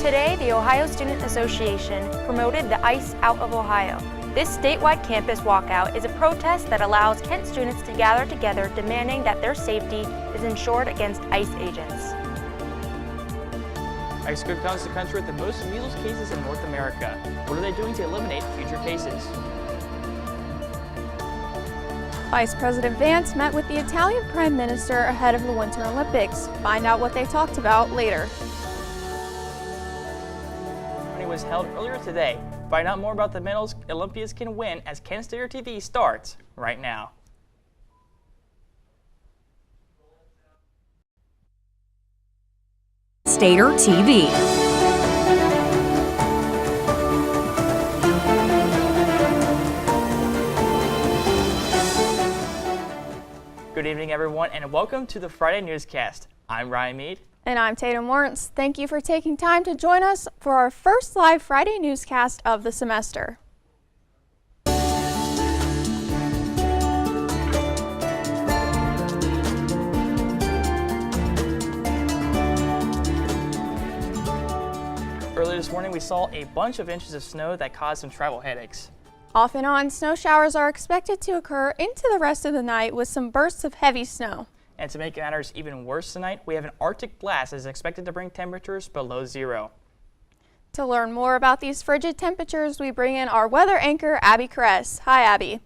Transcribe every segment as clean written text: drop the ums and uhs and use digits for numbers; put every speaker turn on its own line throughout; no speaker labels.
Today, the Ohio Student Association promoted the Ice Out of Ohio. This statewide campus walkout is a protest that allows Kent students to gather together, demanding that their safety is ensured against ICE agents.
Ice Group comes to the country with the most measles cases in North America. What are they doing to eliminate future cases?
Vice President Vance met with the Italian Prime Minister ahead of the Winter Olympics. Find out what they talked about later.
It was held earlier today. Find out more about the medals Olympians can win as KSTV starts right now.
Stater TV.
Good evening, everyone, and welcome to the Friday Newscast. I'm Ryan Mead.
And I'm Tatum Lawrence. Thank you for taking time to join us for our first live Friday newscast of the semester.
Earlier this morning, we saw a bunch of inches of snow that caused some travel headaches.
Off and on, snow showers are expected to occur into the rest of the night with some bursts of heavy snow.
And to make matters even worse tonight, we have an Arctic blast that is expected to bring temperatures below zero.
To learn more about these frigid temperatures, we bring in our weather anchor, Abby Kress. Hi, Abby.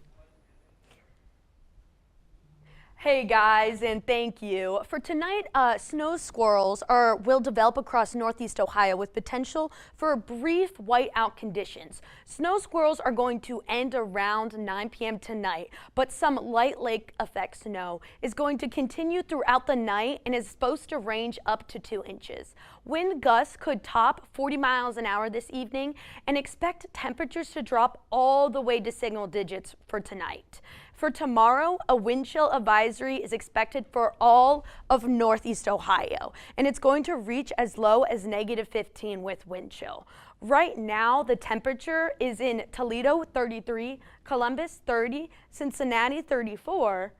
Hey guys, and thank you. For tonight, snow squirrels will develop across northeast Ohio with potential for brief whiteout conditions. Snow squirrels are going to end around 9 p.m. tonight, but some light lake effect snow is going to continue throughout the night and is supposed to range up to 2 inches. Wind gusts could top 40 miles an hour this evening, and expect temperatures to drop all the way to single digits for tonight. For tomorrow, a wind chill advisory is expected for all of northeast Ohio, and it's going to reach as low as -15 with wind chill. Right now, the temperature is in Toledo 33, Columbus 30, Cincinnati 34,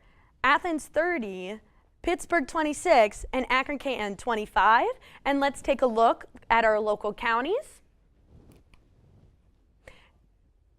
Athens 30, Pittsburgh 26, and Akron-Canton 25. And let's take a look at our local counties.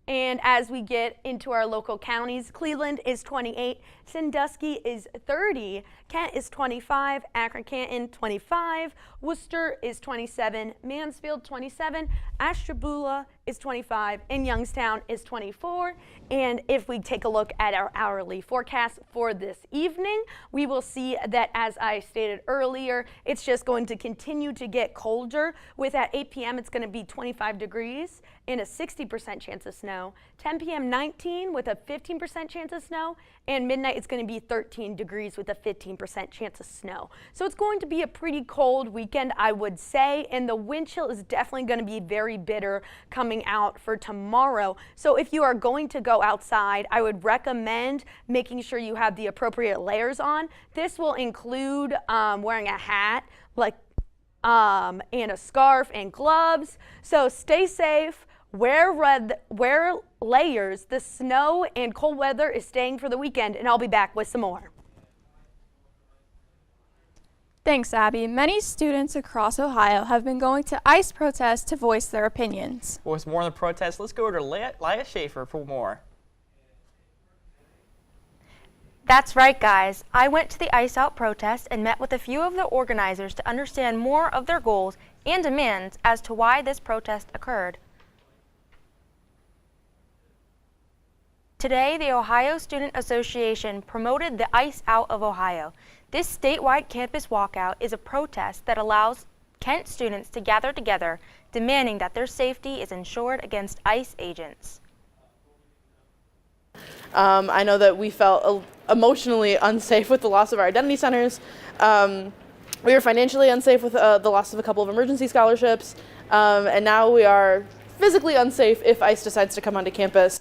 And as we get into our local counties, Cleveland is 28, Sandusky is 30, Kent is 25, Akron-Canton 25, Worcester is 27, Mansfield 27, Ashtabula is 25, and Youngstown is 24. And if we take a look at our hourly forecast for this evening, we will see that, as I stated earlier, it's just going to continue to get colder. With at 8 p.m. it's going to be 25 degrees and a 60% chance of snow. 10 p.m. 19 with a 15% chance of snow, and midnight it's going to be 13 degrees with a 15% chance of snow. So it's going to be a pretty cold weekend, I would say, and the wind chill is definitely going to be very bitter coming out for tomorrow. So if you are going to go outside, I would recommend making sure you have the appropriate layers on. This will include wearing a hat, and a scarf and gloves. So stay safe. Wear layers. The snow and cold weather is staying for the weekend, and I'll be back with some more.
Thanks, Abby. Many students across Ohio have been going to ICE protests to voice their opinions.
Well, with more on the protest, let's go over to Leah Schaefer for more.
That's right, guys. I went to the Ice Out protest and met with a few of the organizers to understand more of their goals and demands as to why this protest occurred. Today, the Ohio Student Association promoted the Ice Out of Ohio. This statewide campus walkout is a protest that allows Kent students to gather together, demanding that their safety is ensured against ICE agents.
I know that we felt emotionally unsafe with the loss of our identity centers. We were financially unsafe with the loss of a couple of emergency scholarships, and now we are physically unsafe if ICE decides to come onto campus.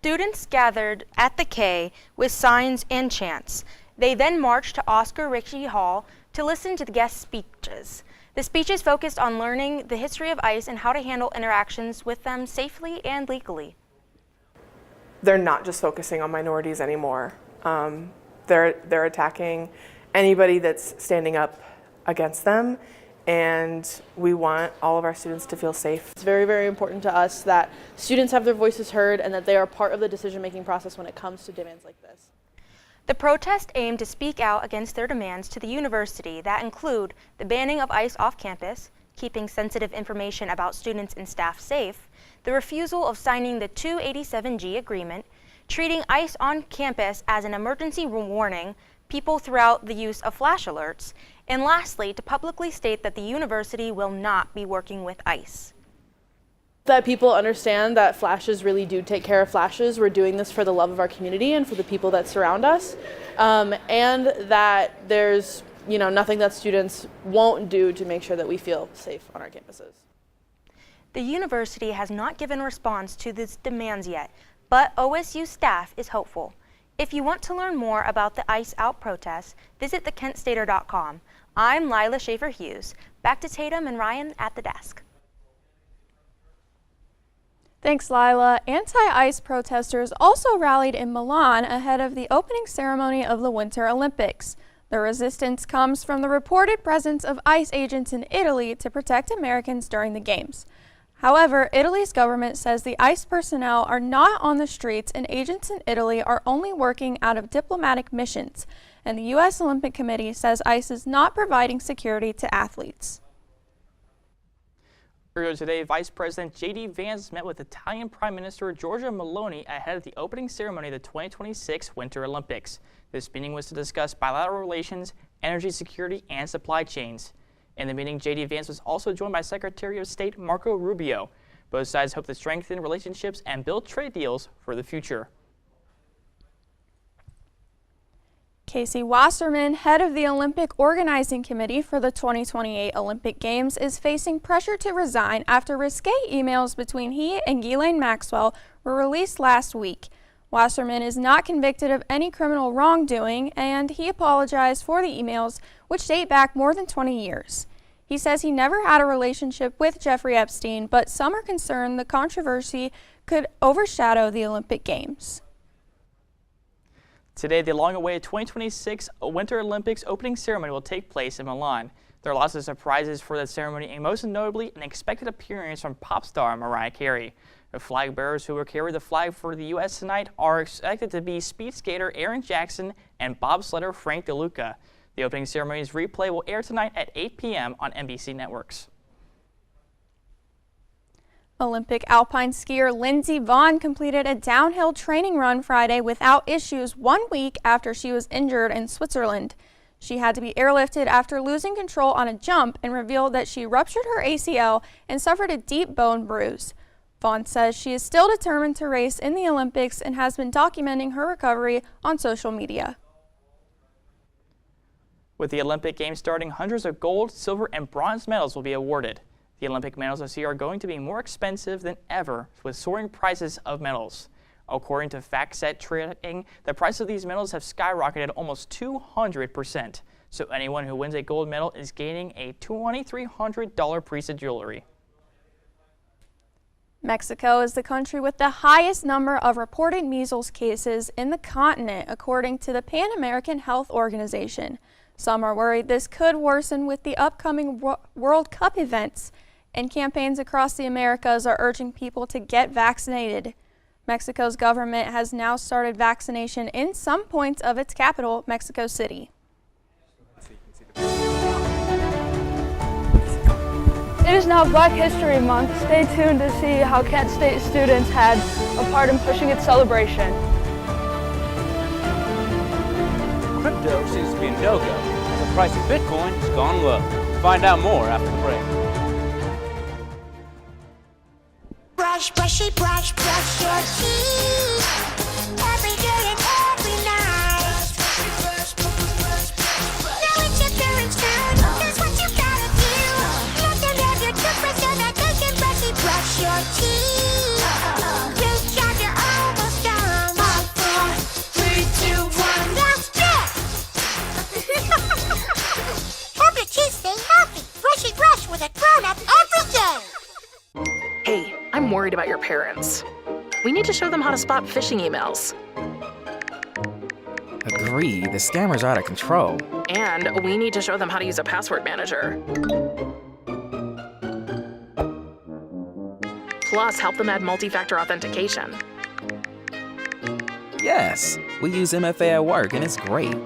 Students gathered at the K with signs and chants. They then marched to Oscar Ritchie Hall to listen to the guest speeches. The speeches focused on learning the history of ICE and how to handle interactions with them safely and legally.
They're not just focusing on minorities anymore. They're attacking
anybody that's standing up against them, and we want all of our students to feel safe.
It's very, very important to us that students have their voices heard and that they are part of the decision-making process when it comes to demands like this.
The protest aimed to speak out against their demands to the university that include the banning of ICE off campus, keeping sensitive information about students and staff safe, the refusal of signing the 287G agreement, treating ICE on campus as an emergency warning people throughout the use of flash alerts, and lastly, to publicly state that the university will not be working with ICE.
That people understand that flashes really do take care of flashes. We're doing this for the love of our community and for the people that surround us, and that there's nothing that students won't do to make sure that we feel safe on our campuses.
The university has not given a response to these demands yet, but OSU staff is hopeful. If you want to learn more about the ICE Out protests, visit thekentstater.com. I'm Lila Schaefer-Hughes. Back to Tatum and Ryan at the desk.
Thanks, Lila. Anti-ICE protesters also rallied in Milan ahead of the opening ceremony of the Winter Olympics. The resistance comes from the reported presence of ICE agents in Italy to protect Americans during the Games. However, Italy's government says the ICE personnel are not on the streets and agents in Italy are only working out of diplomatic missions. And the U.S. Olympic Committee says ICE is not providing security to athletes.
Earlier today, Vice President J.D. Vance met with Italian Prime Minister Giorgia Meloni ahead of the opening ceremony of the 2026 Winter Olympics. This meeting was to discuss bilateral relations, energy security, and supply chains. In the meeting, J.D. Vance was also joined by Secretary of State Marco Rubio. Both sides hope to strengthen relationships and build trade deals for the future.
Casey Wasserman, head of the Olympic Organizing Committee for the 2028 Olympic Games, is facing pressure to resign after risque emails between he and Ghislaine Maxwell were released last week. Wasserman is not convicted of any criminal wrongdoing, and he apologized for the emails, which date back more than 20 years. He says he never had a relationship with Jeffrey Epstein, but some are concerned the controversy could overshadow the Olympic Games.
Today, the long-awaited 2026 Winter Olympics opening ceremony will take place in Milan. There are lots of surprises for the ceremony, and most notably, an expected appearance from pop star Mariah Carey. The flag bearers who will carry the flag for the U.S. tonight are expected to be speed skater Aaron Jackson and bobsledder Frank DeLuca. The opening ceremony's replay will air tonight at 8 p.m. on NBC Networks.
Olympic alpine skier Lindsey Vonn completed a downhill training run Friday without issues 1 week after she was injured in Switzerland. She had to be airlifted after losing control on a jump and revealed that she ruptured her ACL and suffered a deep bone bruise. Vonn says she is still determined to race in the Olympics and has been documenting her recovery on social media.
With the Olympic Games starting, hundreds of gold, silver, and bronze medals will be awarded. The Olympic medals this year are going to be more expensive than ever, with soaring prices of medals. According to FactSet Trading, the price of these medals have skyrocketed almost 200%. So anyone who wins a gold medal is gaining a $2,300 piece of jewelry.
Mexico is the country with the highest number of reported measles cases in the continent, according to the Pan American Health Organization. Some are worried this could worsen with the upcoming World Cup events, and campaigns across the Americas are urging people to get vaccinated. Mexico's government has now started vaccination in some points of its capital, Mexico City.
It is now Black History Month. Stay tuned to see how Kent State students had a part in pushing its celebration.
Crypto seems to be a no-go, as the price of Bitcoin has gone low. Find out more after the break.
Brush, brushy, brush, brush your teeth. Every day and every night. Now it's your parents' turn. Here's what you gotta do. Let them have your toothbrush so that they can brushy, brush your teeth. Good job, you're almost done. 5, 4, 3, 2, 1. That's it. Help your teeth stay healthy. Brushy brush with a grown-up every day.
Hey, I'm worried about your parents. We need to show them how to spot phishing emails.
Agree, the scammers are out of control.
And we need to show them how to use a password manager. Plus, help them add multi-factor authentication.
Yes, we use MFA at work and it's great.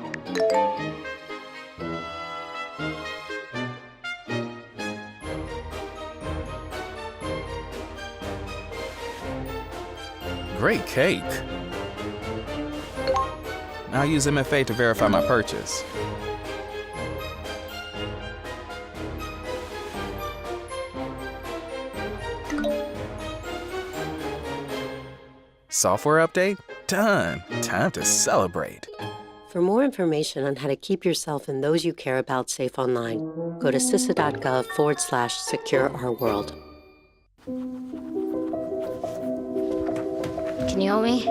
Great cake. I'll use MFA to verify my purchase. Software update? Done. Time to celebrate.
For more information on how to keep yourself and those you care about safe online, go to cisa.gov/secure-our-world.
Can you help me?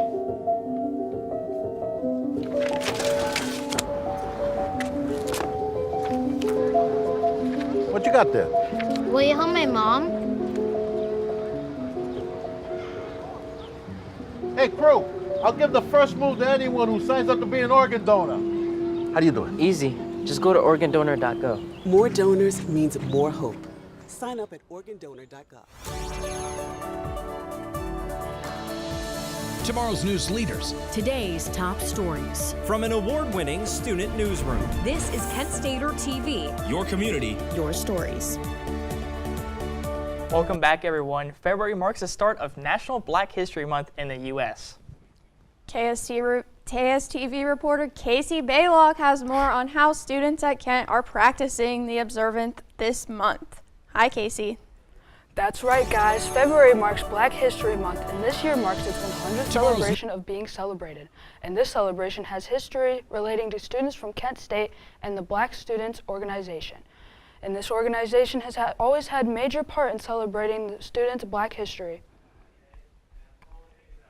What you got there?
Will you help my mom?
Hey, crew, I'll give the first move to anyone who signs up to be an organ donor. How do you do it?
Easy. Just go to organdonor.gov.
More donors means more hope. Sign up at organdonor.gov.
Tomorrow's news leaders.
Today's top stories.
From an award-winning student newsroom.
This is Kent Stater TV.
Your community.
Your stories.
Welcome back, everyone. February marks the start of National Black History Month in the U.S.
KSTV reporter Casey Baylog has more on how students at Kent are practicing the observance this month. Hi, Casey.
That's right, guys. February marks Black History Month, and this year marks its 100th celebration of being celebrated. And this celebration has history relating to students from Kent State and the Black Students Organization. And this organization has always had a major part in celebrating the students' Black history.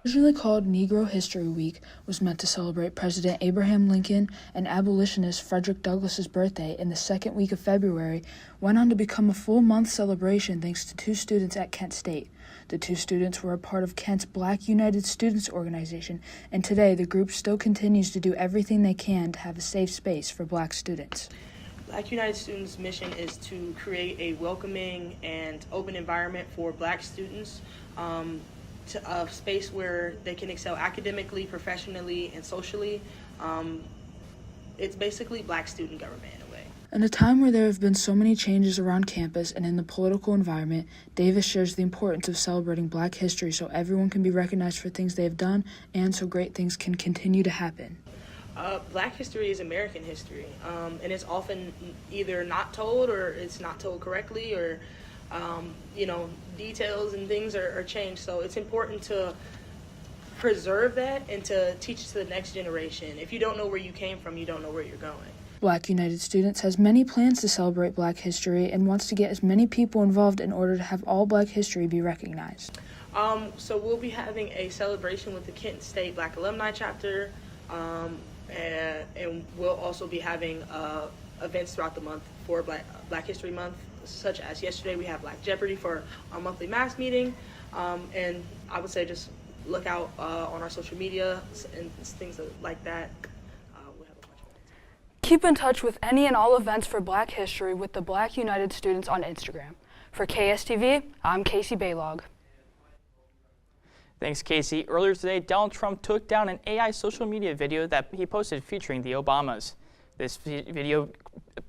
Originally called Negro History Week, was meant to celebrate President Abraham Lincoln and abolitionist Frederick Douglass's birthday in the second week of February, went on to become a full-month celebration thanks to two students at Kent State. The two students were a part of Kent's Black United Students Organization, and today the group still continues to do everything they can to have a safe space for Black students.
Black United Students' mission is to create a welcoming and open environment for Black students, a space where they can excel academically, professionally, and socially. It's basically Black student government in a way.
In a time where there have been so many changes around campus and in the political environment, Davis shares the importance of celebrating Black history so everyone can be recognized for things they have done and so great things can continue to happen.
Black history is American history, and it's often either not told or it's not told correctly, or details and things are changed. So it's important to preserve that and to teach it to the next generation. If you don't know where you came from, you don't know where you're going.
Black United Students has many plans to celebrate Black history and wants to get as many people involved in order to have all Black history be recognized.
So we'll be having a celebration with the Kent State Black Alumni Chapter, and we'll also be having events throughout the month for Black History Month, such as yesterday we have Black Jeopardy for our monthly mass meeting, and I would say just look out on our social media and things like that.
Keep in touch with any and all events for Black history with the Black United Students on Instagram. For KSTV, I'm Casey Baylog.
Thanks, Casey. Earlier today, Donald Trump took down an AI social media video that he posted featuring the Obamas. This video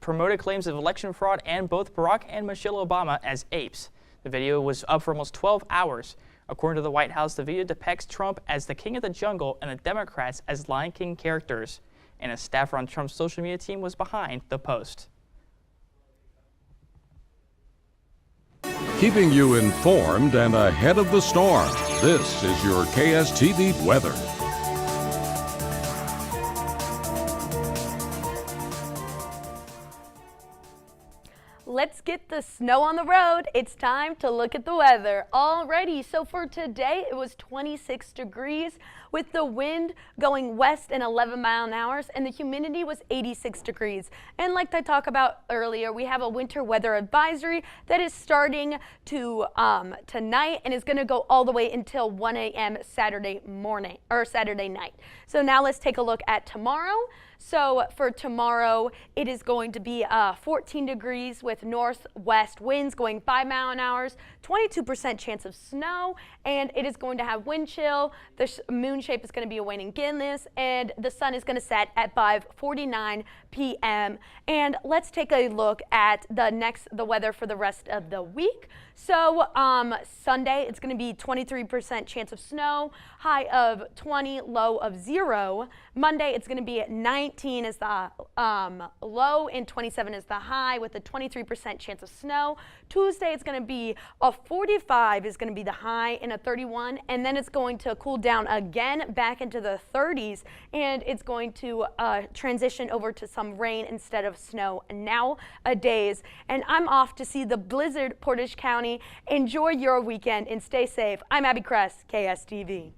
promoted claims of election fraud and both Barack and Michelle Obama as apes. The video was up for almost 12 hours. According to the White House, the video depicts Trump as the king of the jungle and the Democrats as Lion King characters. And a staffer on Trump's social media team was behind the post.
Keeping you informed and ahead of the storm, this is your KSTV weather.
Let's get the the snow on the road, it's time to look at the weather. Alrighty, so for today, it was 26 degrees with the wind going west in 11 mile an hour, and the humidity was 86 degrees. And like I talked about earlier, we have a winter weather advisory that is starting to tonight and is going to go all the way until 1 a.m. Saturday morning or Saturday night. So now let's take a look at tomorrow. So for tomorrow, it is going to be 14 degrees with northwest winds going 5 mile an hour, 22% chance of snow, and it is going to have wind chill. The moon shape is going to be a waning giddiness, and the sun is going to set at 5:49 p.m. And let's take a look at the weather for the rest of the week. So Sunday, it's going to be 23% chance of snow, high of 20, low of 0. Monday, it's going to be at 19 is the low and 27 is the high with a 23% chance of snow. Tuesday, it's going to be a 45 is going to be the high and a 31, and then it's going to cool down again back into the 30s, and it's going to transition over to some rain instead of snow nowadays. And I'm off to see the blizzard Portage County. Enjoy your weekend and stay safe. I'm Abby Kress, KSTV.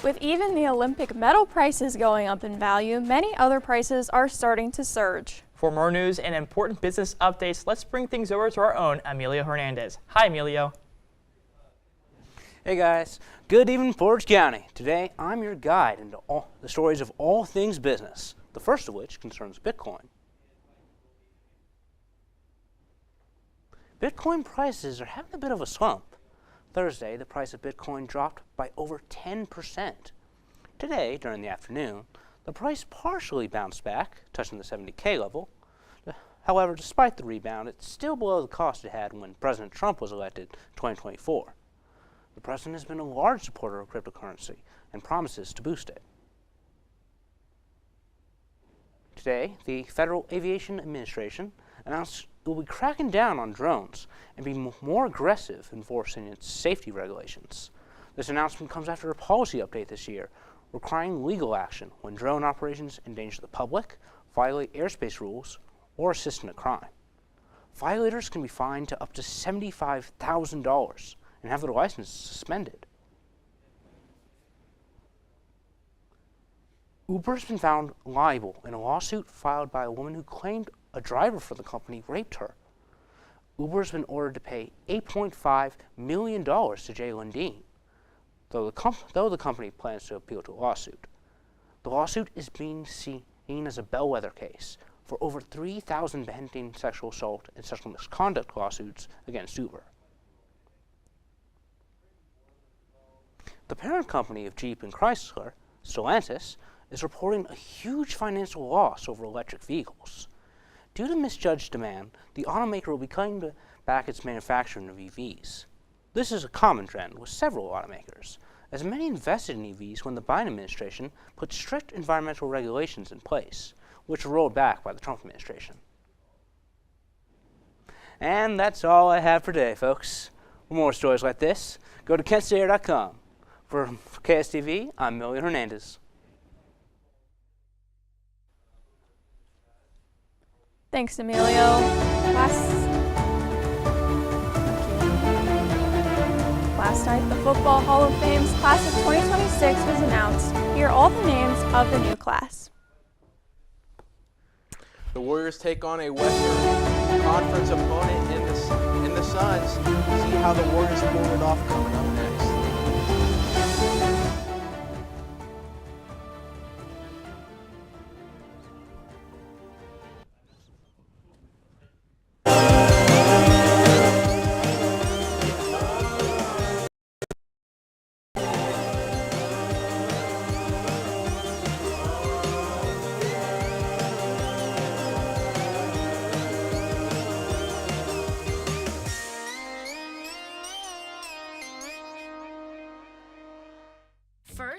With even the Olympic medal prices going up in value, many other prices are starting to surge.
For more news and important business updates, let's bring things over to our own Emilio Hernandez. Hi, Emilio.
Hey guys, good evening, Portage County. Today, I'm your guide into all the stories of all things business, the first of which concerns Bitcoin. Bitcoin prices are having a bit of a slump. Thursday, the price of Bitcoin dropped by over 10%. Today, during the afternoon, the price partially bounced back, touching the 70K level. However, despite the rebound, it's still below the cost it had when President Trump was elected in 2024. The president has been a large supporter of cryptocurrency and promises to boost it. Today, the Federal Aviation Administration announced it will be cracking down on drones and be more aggressive enforcing its safety regulations. This announcement comes after a policy update this year requiring legal action when drone operations endanger the public, violate airspace rules, or assist in a crime. Violators can be fined to up to $75,000 and have their license suspended. Uber has been found liable in a lawsuit filed by a woman who claimed a driver for the company raped her. Uber has been ordered to pay $8.5 million to Jay Lundeen, though the company plans to appeal to a lawsuit. The lawsuit is being seen as a bellwether case for over 3,000 pending sexual assault and sexual misconduct lawsuits against Uber. The parent company of Jeep and Chrysler, Stellantis, is reporting a huge financial loss over electric vehicles. Due to misjudged demand, the automaker will be cutting back its manufacturing of EVs. This is a common trend with several automakers, as many invested in EVs when the Biden administration put strict environmental regulations in place, which were rolled back by the Trump administration. And that's all I have for today, folks. For more stories like this, go to KSTV.com. For KSTV, I'm Emilio Hernandez.
Thanks, Emilio. Last night, the Football Hall of Fame's class of 2026 was announced. Here are all the names of the new class.
The Warriors take on a Western Conference opponent in the Suns. See how the Warriors pull it off coming up next.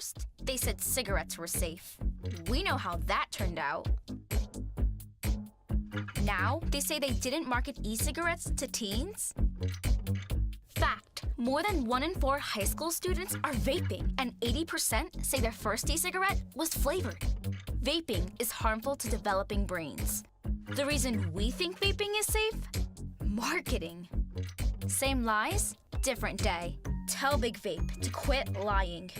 first, they said cigarettes were safe. We know how that turned out. Now, they say they didn't market e-cigarettes to teens? Fact, more than 1 in 4 high school students are vaping, and 80% say their first e-cigarette was flavored. Vaping is harmful to developing brains. The reason we think vaping is safe? Marketing. Same lies, different day. Tell Big Vape to quit lying.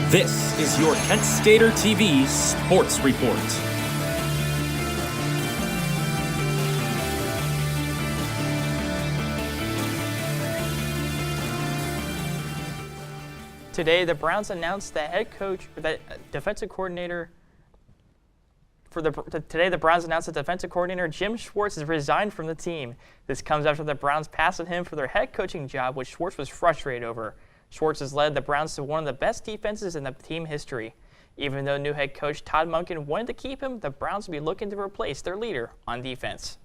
This is your Kent Stater TV Sports Report.
Today, the Browns announced the head coach, the defensive coordinator. Today, the Browns announced that defensive coordinator Jim Schwartz has resigned from the team. This comes after the Browns passed on him for their head coaching job, which Schwartz was frustrated over. Schwartz has led the Browns to one of the best defenses in the team history. Even though new head coach Todd Monken wanted to keep him, the Browns will be looking to replace their leader on defense.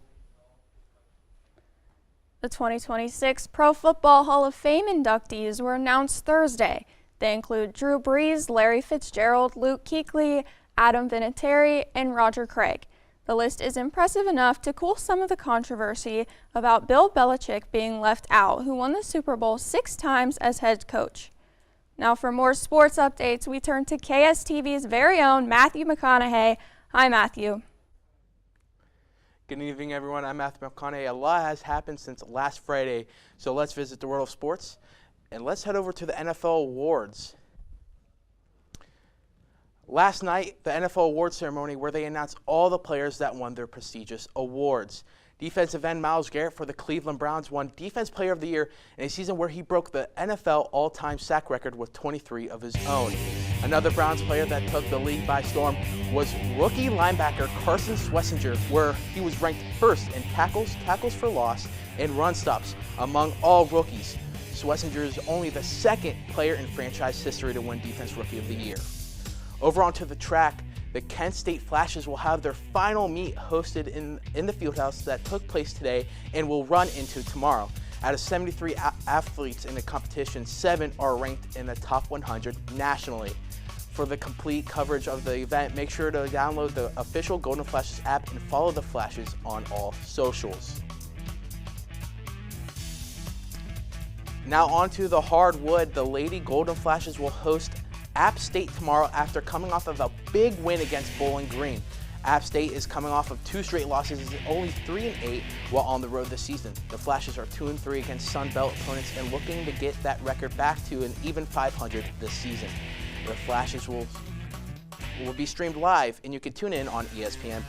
The 2026 Pro Football Hall of Fame inductees were announced Thursday. They include Drew Brees, Larry Fitzgerald, Luke Kuechly, Adam Vinatieri, and Roger Craig. The list is impressive enough to cool some of the controversy about Bill Belichick being left out, who won the Super Bowl 6 times as head coach. Now for more sports updates, we turn to KSTV's very own Matthew McConaughey. Hi, Matthew.
Good evening, everyone. I'm Matthew McConaughey. A lot has happened since last Friday, so let's visit the world of sports, and let's head over to the NFL awards. Last night, the NFL awards ceremony where they announced all the players that won their prestigious awards. Defensive end Myles Garrett for the Cleveland Browns won Defense Player of the Year in a season where he broke the NFL all-time sack record with 23 of his own. Another Browns player that took the league by storm was rookie linebacker Carson Schlesinger, where he was ranked first in tackles for loss, and run stops among all rookies. Schlesinger is only the second player in franchise history to win Defense Rookie of the Year. Over onto the track, the Kent State Flashes will have their final meet hosted in the fieldhouse that took place today and will run into tomorrow. Out of 73 athletes in the competition, 7 are ranked in the top 100 nationally. For the complete coverage of the event, make sure to download the official Golden Flashes app and follow the Flashes on all socials. Now onto the hardwood, the Lady Golden Flashes will host App State tomorrow after coming off of a big win against Bowling Green. App State is coming off of 2 straight losses and only 3-8 while on the road this season. The Flashes are 2-3 against Sun Belt opponents and looking to get that record back to an even 500 this season. The Flashes will be streamed live and you can tune in on ESPN+.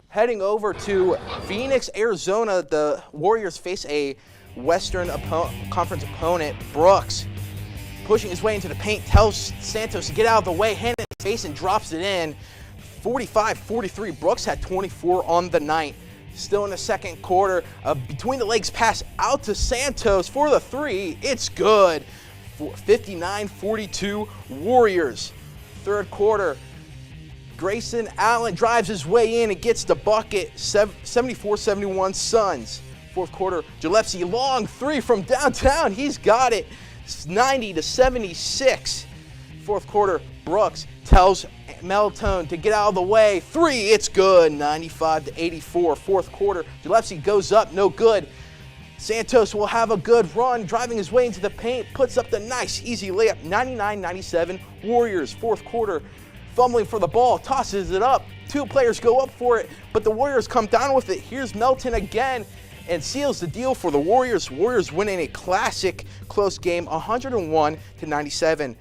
Heading over to Phoenix, Arizona, the Warriors face a Western Conference opponent, Brooks. Pushing his way into the paint, tells Santos to get out of the way, hand it in his face and drops it in. 45-43, Brooks had 24 on the night. Still in the second quarter, between the legs pass out to Santos for the 3. It's good. 59-42 Warriors. Third quarter, Grayson Allen drives his way in and gets the bucket. 74-71 Suns. Fourth quarter, Gillespie, long 3 from downtown. He's got it. 90-76. Fourth quarter, Brooks tells Meltone to get out of the way. 3, it's good. 95-84. Fourth quarter, Gillespie goes up, no good. Santos will have a good run, driving his way into the paint, puts up the nice, easy layup, 99-97. Warriors, fourth quarter, fumbling for the ball, tosses it up. Two players go up for it, but the Warriors come down with it. Here's Melton again and seals the deal for the Warriors. Warriors winning a classic close game, 101-97.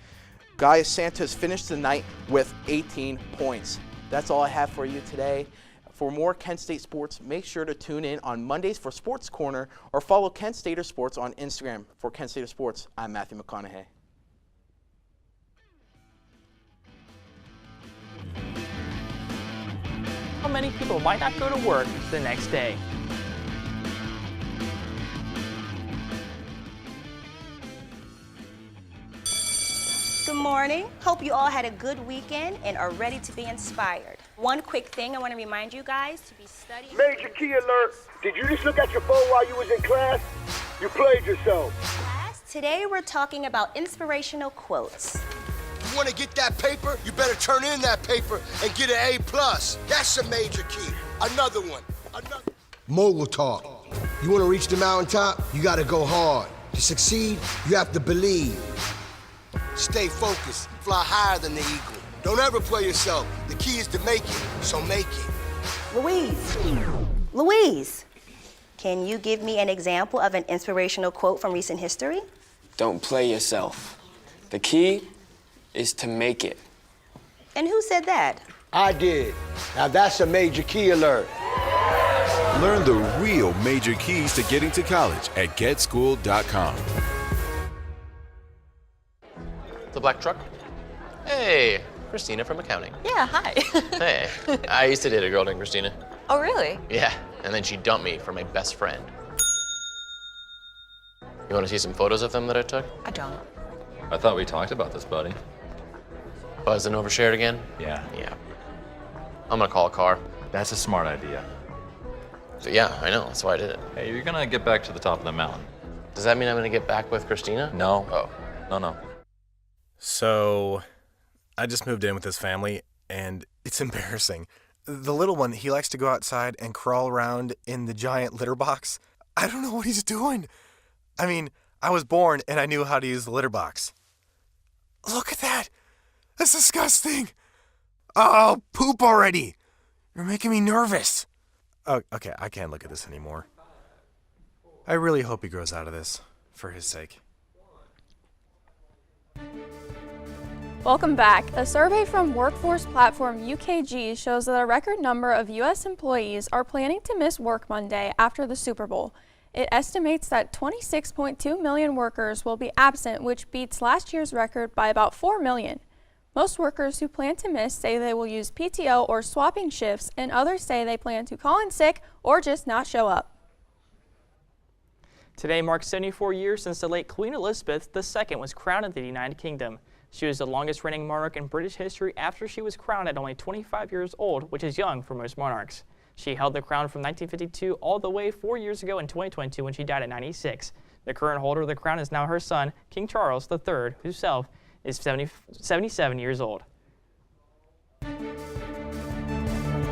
Gaius Santos finished the night with 18 points. That's all I have for you today. For more Kent State sports, make sure to tune in on Mondays for Sports Corner or follow Kent Stater Sports on Instagram. For Kent Stater Sports, I'm Matthew McConaughey.
How many people might not go to work the next day?
Good morning. Hope you all had a good weekend and are ready to be inspired. One quick thing I want to remind you guys to be studying.
Major key alert. Did you just look at your phone while you was in class? You played yourself.
Class, today we're talking about inspirational quotes.
You want to get that paper? You better turn in that paper and get an A+. That's a major key. Another one. Mogul talk. You want to reach the mountaintop? You got to go hard. To succeed, you have to believe. Stay focused. Fly higher than the eagle. Don't ever play yourself. The key is to make it, so make it.
Louise, can you give me an example of an inspirational quote from recent history?
Don't play yourself. The key is to make it.
And who said that?
I did. Now that's a major key alert.
Learn the real major keys to getting to college at getschool.com.
The black truck? Hey, Christina from accounting.
Yeah, hi.
Hey, I used to date a girl named Christina.
Oh, really?
Yeah, and then she dumped me for my best friend. You want to see some photos of them that I took?
I don't.
I thought we talked about this, buddy.
Buzzed and overshared again?
Yeah.
Yeah. I'm gonna call a car.
That's a smart idea.
So yeah, I know, that's why I did it.
Hey, you're gonna get back to the top of the mountain.
Does that mean I'm gonna get back with Christina?
No.
Oh.
No.
So, I just moved in with his family, and it's embarrassing. The little one, he likes to go outside and crawl around in the giant litter box. I don't know what he's doing. I mean, I was born and I knew how to use the litter box. Look at that! That's disgusting! Oh, poop already! You're making me nervous. Oh, okay, I can't look at this anymore. I really hope he grows out of this, for his sake.
Welcome back. A survey from workforce platform UKG shows that a record number of U.S. employees are planning to miss work Monday after the Super Bowl. It estimates that 26.2 million workers will be absent, which beats last year's record by about 4 million. Most workers who plan to miss say they will use PTO or swapping shifts, and others say they plan to call in sick or just not show up.
Today marks 74 years since the late Queen Elizabeth II was crowned in the United Kingdom. She was the longest reigning monarch in British history after she was crowned at only 25 years old, which is young for most monarchs. She held the crown from 1952 all the way 4 years ago in 2022 when she died at 96. The current holder of the crown is now her son, King Charles III, who himself is 77 years old.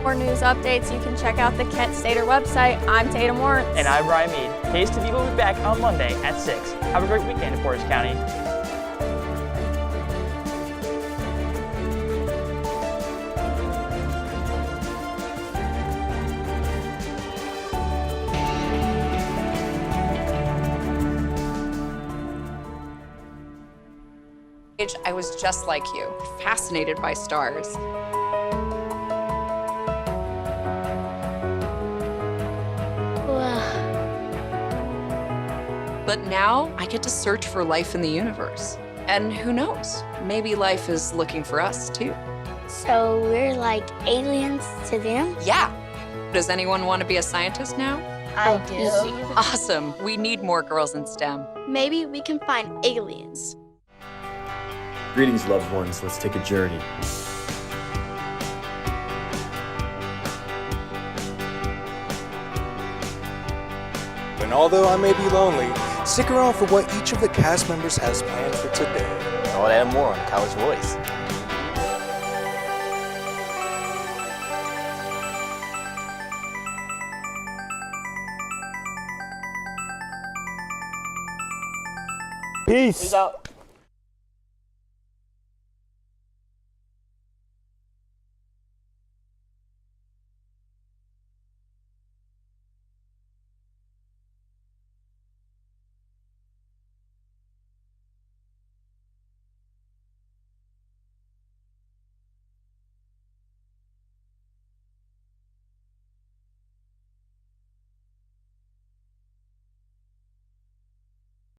For news updates, you can check out the Kent Stater website. I'm Tatum Lawrence.
And I'm Ryan Mead. KSTV will be back on Monday at 6. Have a great weekend in Portage County.
I was just like you, fascinated by stars. But now I get to search for life in the universe. And who knows, maybe life is looking for us too.
So we're like aliens to them?
Yeah. Does anyone want to be a scientist now?
I do.
Awesome. We need more girls in STEM.
Maybe we can find aliens.
Greetings, loved ones. Let's take a journey.
And although I may be lonely, stick around for what each of the cast members has planned for today.
I'll add more on College Voice.
Peace.
Peace out.